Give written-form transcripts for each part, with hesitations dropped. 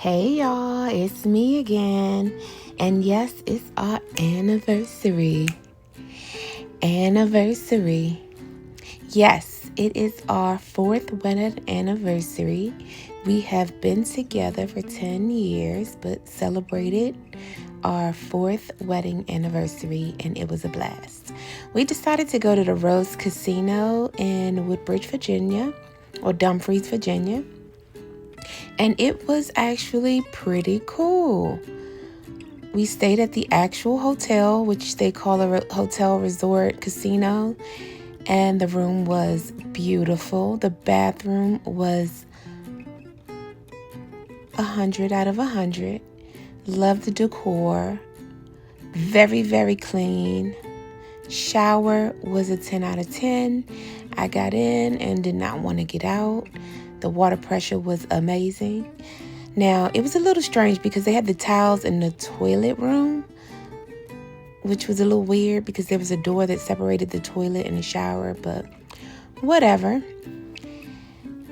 Hey y'all, it's me again. And yes, it's our anniversary. Yes, it is our 4th wedding anniversary. We have been together for 10 years, but celebrated our 4th wedding anniversary, and it was a blast. We decided to go to the Rose Casino in Woodbridge, Virginia, or Dumfries, Virginia. And it was actually pretty cool. We stayed at the actual hotel, which they call a hotel resort casino, and the room was beautiful. The bathroom was 100 out of 100. Loved the decor. Very, very clean. Shower was a 10 out of 10. I got in and did not want to get out. The water pressure was amazing. Now, it was a little strange because they had the towels in the toilet room, which was a little weird because there was a door that separated the toilet and the shower, but whatever.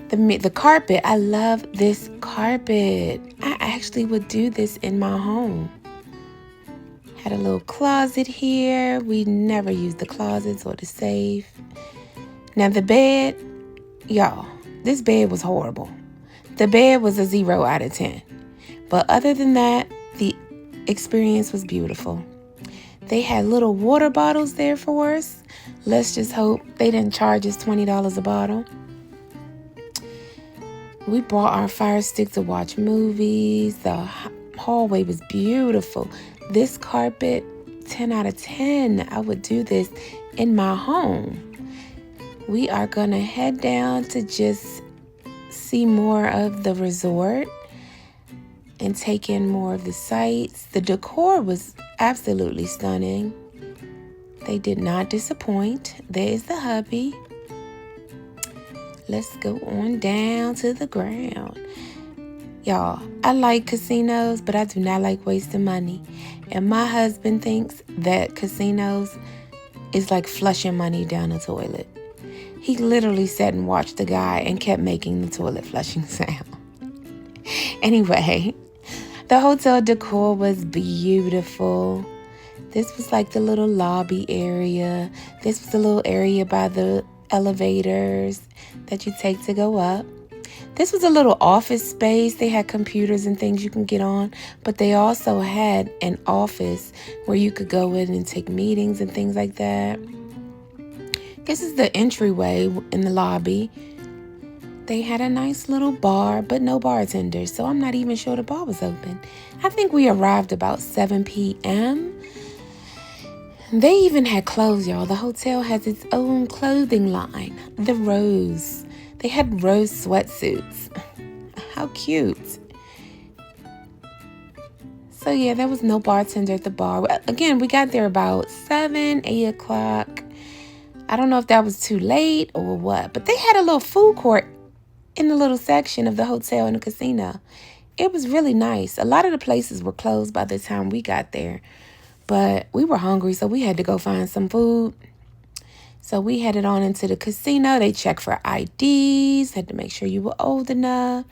The carpet, I love this carpet. I actually would do this in my home. Had a little closet here. We never used the closets or the safe. Now the bed, y'all, this bed was horrible. The bed was a 0 out of 10. But other than that, the experience was beautiful. They had little water bottles there for us. Let's just hope they didn't charge us $20 a bottle. We brought our Fire Stick to watch movies. The hallway was beautiful. This carpet, 10 out of 10. I would do this in my home. We are going to head down to just see more of the resort and take in more of the sights. The decor was absolutely stunning. They did not disappoint. There is the hubby. Let's go on down to the ground. Y'all, I like casinos, but I do not like wasting money. And my husband thinks that casinos is like flushing money down the toilet. He literally sat and watched the guy and kept making the toilet flushing sound. Anyway, the hotel decor was beautiful. This was like the little lobby area. This was the little area by the elevators that you take to go up. This was a little office space. They had computers and things you can get on, but they also had an office where you could go in and take meetings and things like that. This is the entryway in the lobby. They had a nice little bar, but no bartender, so I'm not even sure the bar was open. I think we arrived about 7 p.m. They even had clothes, y'all. The hotel has its own clothing line, the Rose. They had Rose sweatsuits. How cute. So yeah, there was no bartender at the bar. Again, we got there about 7, 8 o'clock. I don't know if that was too late or what, but they had a little food court in the little section of the hotel and the casino. It was really nice. A lot of the places were closed by the time we got there, but we were hungry, so we had to go find some food. So we headed on into the casino. They checked for IDs, had to make sure you were old enough.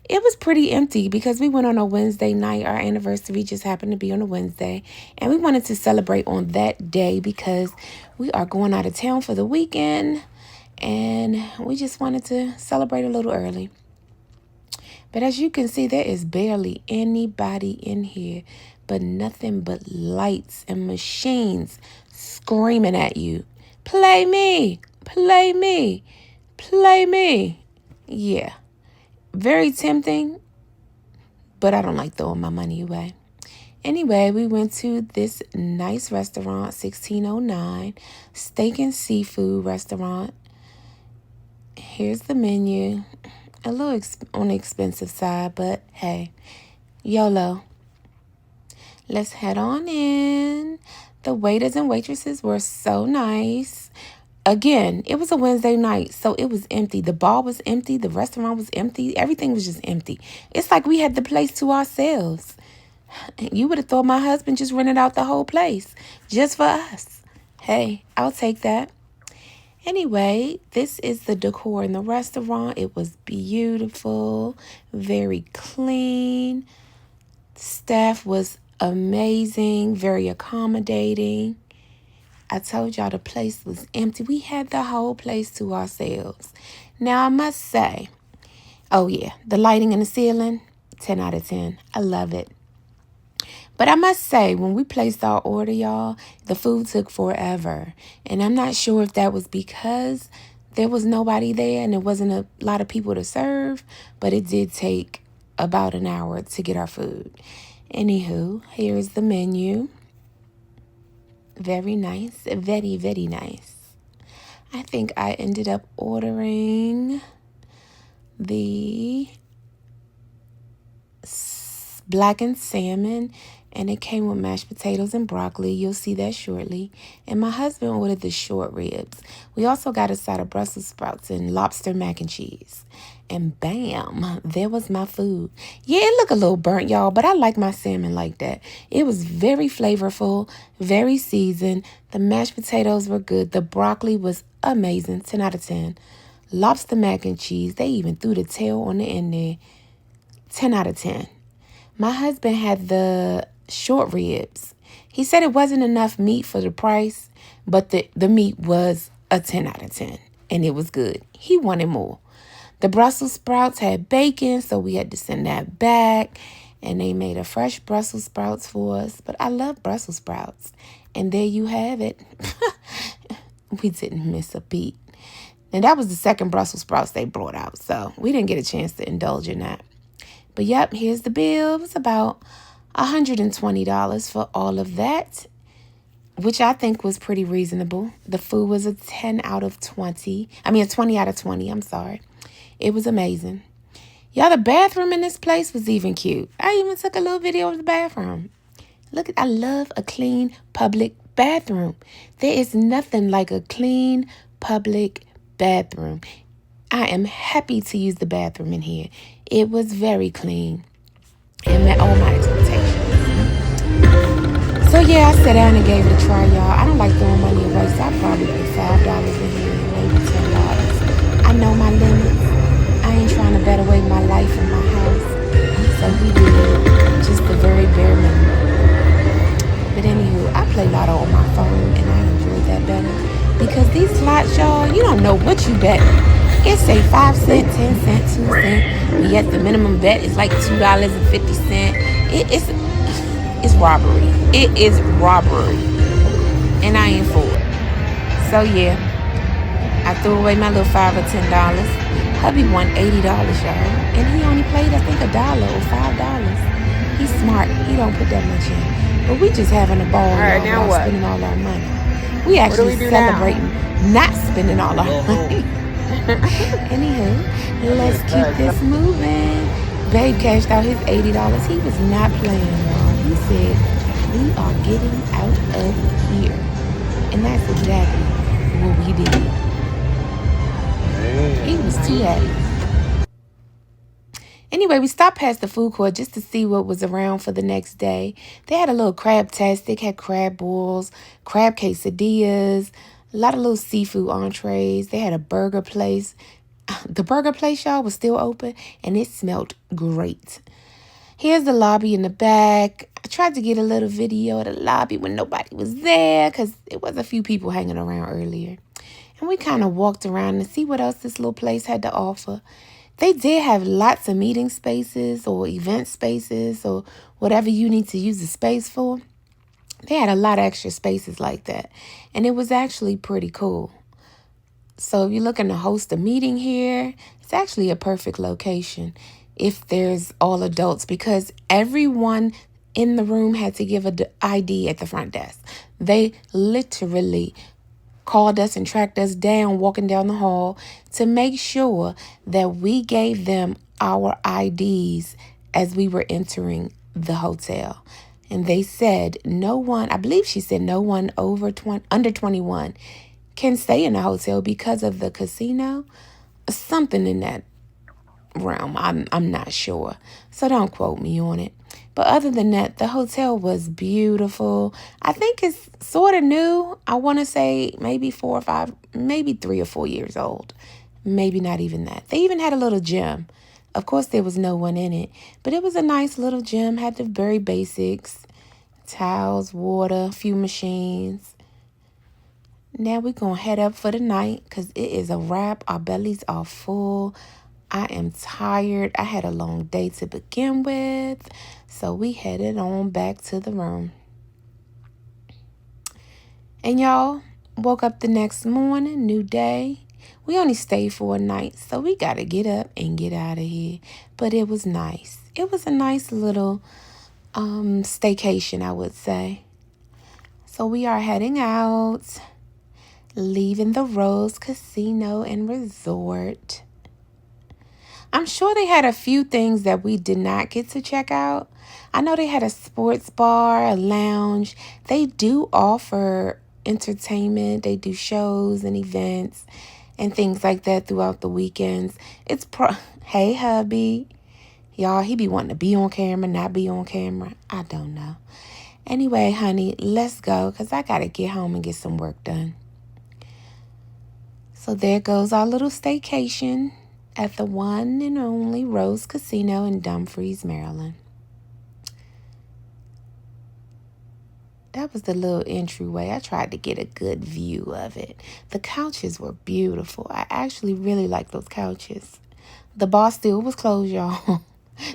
It was pretty empty because we went on a Wednesday night. Our anniversary just happened to be on a Wednesday. And we wanted to celebrate on that day because we are going out of town for the weekend. And we just wanted to celebrate a little early. But as you can see, there is barely anybody in here, but nothing but lights and machines screaming at you. Play me, play me, play me. Yeah. Very tempting, but I don't like throwing my money away. Anyway, we went to this nice restaurant, 1609, steak and seafood restaurant. Here's the menu. A little on the expensive side, but hey, YOLO. Let's head on in. The waiters and waitresses were so nice. Again, it was a Wednesday night, so it was empty. The bar was empty. The restaurant was empty. Everything was just empty. It's like we had the place to ourselves. You would have thought my husband just rented out the whole place just for us. Hey, I'll take that. Anyway, this is the decor in the restaurant. It was beautiful, very clean. Staff was amazing, very accommodating. I told y'all the place was empty. We had the whole place to ourselves. Now, I must say, oh yeah, the lighting in the ceiling, 10 out of 10. I love it. But I must say, when we placed our order, y'all, the food took forever. And I'm not sure if that was because there was nobody there and there wasn't a lot of people to serve, but it did take about an hour to get our food. Anywho, here's the menu. Very nice. Very, very nice. I think I ended up ordering the blackened salmon, and it came with mashed potatoes and broccoli. You'll see that shortly. And my husband ordered the short ribs. We also got a side of Brussels sprouts and lobster mac and cheese. And bam, there was my food. Yeah, it looked a little burnt, y'all, but I like my salmon like that. It was very flavorful, very seasoned. The mashed potatoes were good. The broccoli was amazing, 10 out of 10. Lobster mac and cheese, they even threw the tail on the end there. 10 out of 10. My husband had the short ribs. He said it wasn't enough meat for the price, but the meat was a 10 out of 10, and it was good. He wanted more. The Brussels sprouts had bacon, so we had to send that back, and they made a fresh Brussels sprouts for us. But I love Brussels sprouts, and there you have it. We didn't miss a beat. And that was the second Brussels sprouts they brought out, so we didn't get a chance to indulge in that. But yep, here's the bill. It was about $120 for all of that, which I think was pretty reasonable. The food was a 10 out of 20. I mean, a 20 out of 20. I'm sorry. It was amazing. Y'all, the bathroom in this place was even cute. I even took a little video of the bathroom. Look, I love a clean public bathroom. There is nothing like a clean public bathroom. I am happy to use the bathroom in here. It was very clean and met all my expectations. So yeah, I sat down and gave it a try, y'all. I don't like throwing money away, so I probably put $5 in here, maybe $10. I know my limits. I ain't trying to bet away my life and my house. So we did just the very bare minimum. But anywho, I play Lotto on my phone, and I enjoy that better. Because these slots, y'all, you don't know what you bet. It say 5 cents, 10 cents, 2 cents. But yet the minimum bet is like $2.50. It's robbery. It is robbery. And I ain't for it. So yeah, I threw away my little $5 or $10. Hubby won $80, y'all. And he only played, I think, $1 or $5. He's smart. He don't put that much in. But we just having a ball, right, y'all, now spending all our money. We actually celebrating not spending all our money. Anywho, let's keep this moving. Babe cashed out his $80. He was not playing, y'all. He said, we are getting out of here. And that's exactly what we did. He was too happy. Anyway, we stopped past the food court just to see what was around for the next day. They had a little crab-tastic, had crab balls, crab quesadillas, a lot of little seafood entrees. They had a burger place. The burger place, y'all, was still open, and it smelled great. Here's the lobby in the back. I tried to get a little video of the lobby when nobody was there because it was a few people hanging around earlier. And we kind of walked around to see what else this little place had to offer. They did have lots of meeting spaces or event spaces or whatever you need to use the space for. They had a lot of extra spaces like that. And it was actually pretty cool. So if you're looking to host a meeting here, it's actually a perfect location if there's all adults, because everyone in the room had to give an ID at the front desk. They literally called us and tracked us down walking down the hall to make sure that we gave them our IDs as we were entering the hotel. And they said no one, I believe she said no one under 21 can stay in the hotel because of the casino. Something in that realm. I'm not sure. So don't quote me on it. But other than that, the hotel was beautiful. I think it's sort of new. I want to say maybe 4 or 5, maybe 3 or 4 years old. Maybe not even that. They even had a little gym. Of course, there was no one in it, but it was a nice little gym. Had the very basics: towels, water, a few machines. Now we're going to head up for the night because it is a wrap. Our bellies are full. I am tired. I had a long day to begin with. So we headed on back to the room. And y'all, woke up the next morning, new day. We only stayed for a night, so we got to get up and get out of here. But it was nice. It was a nice little staycation, I would say. So we are heading out, leaving the Rose Casino and Resort. I'm sure they had a few things that we did not get to check out. I know they had a sports bar, a lounge. They do offer entertainment. They do shows and events and things like that throughout the weekends. Hey, hubby. Y'all, he be wanting to be on camera, not be on camera. I don't know. Anyway, honey, let's go because I got to get home and get some work done. So there goes our little staycation at the one and only Rose Casino in Dumfries, Maryland. That was the little entryway. I tried to get a good view of it. The couches were beautiful. I actually really like those couches. The bar still was closed, y'all.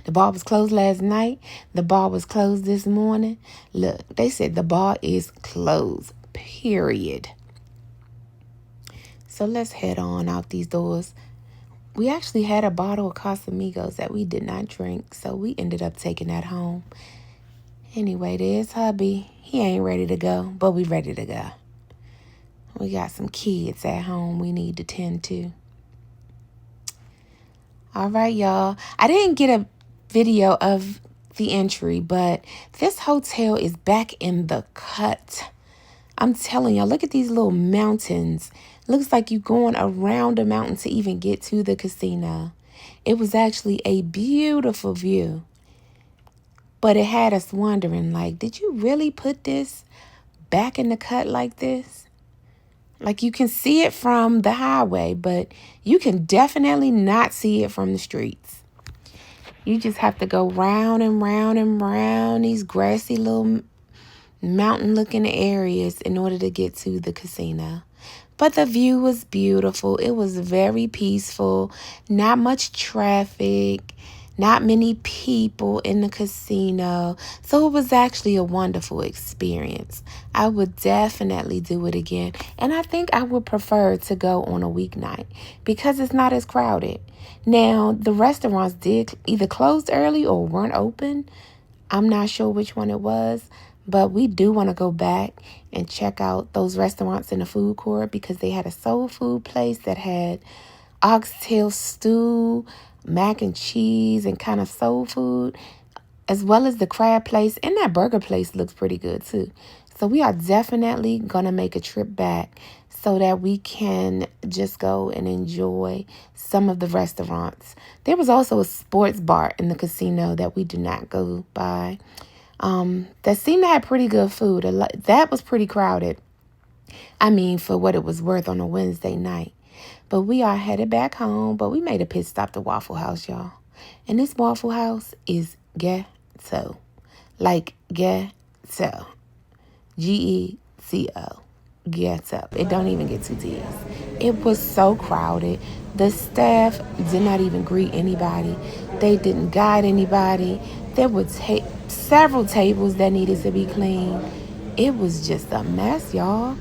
The bar was closed last night. The bar was closed this morning. Look, they said the bar is closed, period. So let's head on out these doors. We actually had a bottle of Casamigos that we did not drink, so we ended up taking that home. Anyway, there's hubby. He ain't ready to go, but we ready to go. We got some kids at home we need to tend to. All right, y'all. I didn't get a video of the entry, but this hotel is back in the cut. I'm telling y'all, look at these little mountains. Looks like you're going around a mountain to even get to the casino. It was actually a beautiful view. But it had us wondering, like, did you really put this back in the cut like this? Like, you can see it from the highway, but you can definitely not see it from the streets. You just have to go round and round and round these grassy little mountain-looking areas in order to get to the casino. But the view was beautiful. It was very peaceful. Not much traffic. Not many people in the casino. So it was actually a wonderful experience. I would definitely do it again. And I think I would prefer to go on a weeknight because it's not as crowded. Now, the restaurants did either closed early or weren't open. I'm not sure which one it was. But we do want to go back and check out those restaurants in the food court because they had a soul food place that had oxtail stew, mac and cheese, and kind of soul food, as well as the crab place. And that burger place looks pretty good too. So we are definitely going to make a trip back so that we can just go and enjoy some of the restaurants. There was also a sports bar in the casino that we did not go by. That seemed to have pretty good food. That was pretty crowded. I mean, for what it was worth on a Wednesday night. But we are headed back home. But we made a pit stop to Waffle House, y'all. And this Waffle House is ghetto. Like ghetto. G-E-C-O. Ghetto. It don't even get two T's. It was so crowded. The staff did not even greet anybody. They didn't guide anybody. There were several tables that needed to be cleaned. It was just a mess, y'all.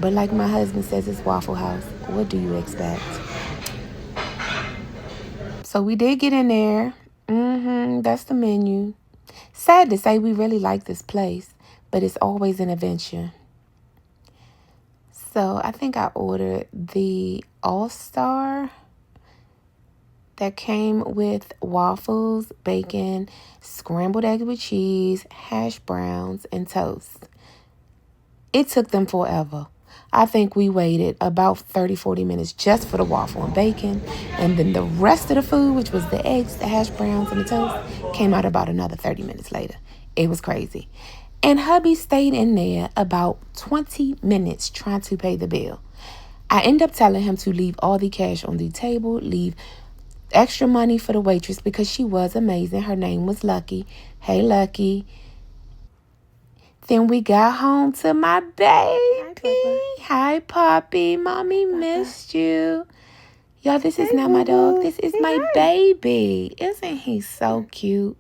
But like my husband says, it's Waffle House. What do you expect? So we did get in there. That's the menu. Sad to say, we really like this place, but it's always an adventure. So I think I ordered the All-Star that came with waffles, bacon, scrambled egg with cheese, hash browns, and toast. It took them forever. I think we waited about 30, 40 minutes just for the waffle and bacon. And then the rest of the food, which was the eggs, the hash browns, and the toast, came out about another 30 minutes later. It was crazy. And hubby stayed in there about 20 minutes trying to pay the bill. I end up telling him to leave all the cash on the table, leave extra money for the waitress because she was amazing. Her name was Lucky. Hey, Lucky. Then we got home to my baby. Hi, Poppy. Mommy missed you. Y'all, this is not my dog. This is my baby. Isn't he so cute?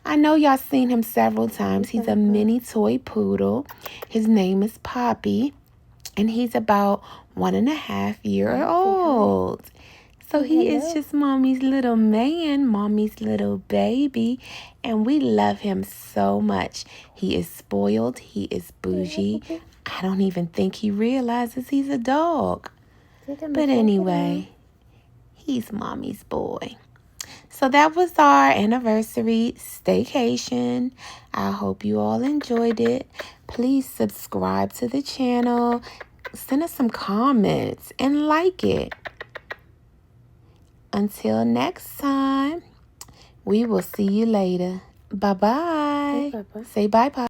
I know y'all seen him several times. He's a mini toy poodle. His name is Poppy. And he's about 1.5 years old. So he is just mommy's little man, mommy's little baby, and we love him so much. He is spoiled. He is bougie. I don't even think he realizes he's a dog. But anyway, he's mommy's boy. So that was our anniversary staycation. I hope you all enjoyed it. Please subscribe to the channel. Send us some comments and like it. Until next time, we will see you later. Bye-bye. Say bye-bye.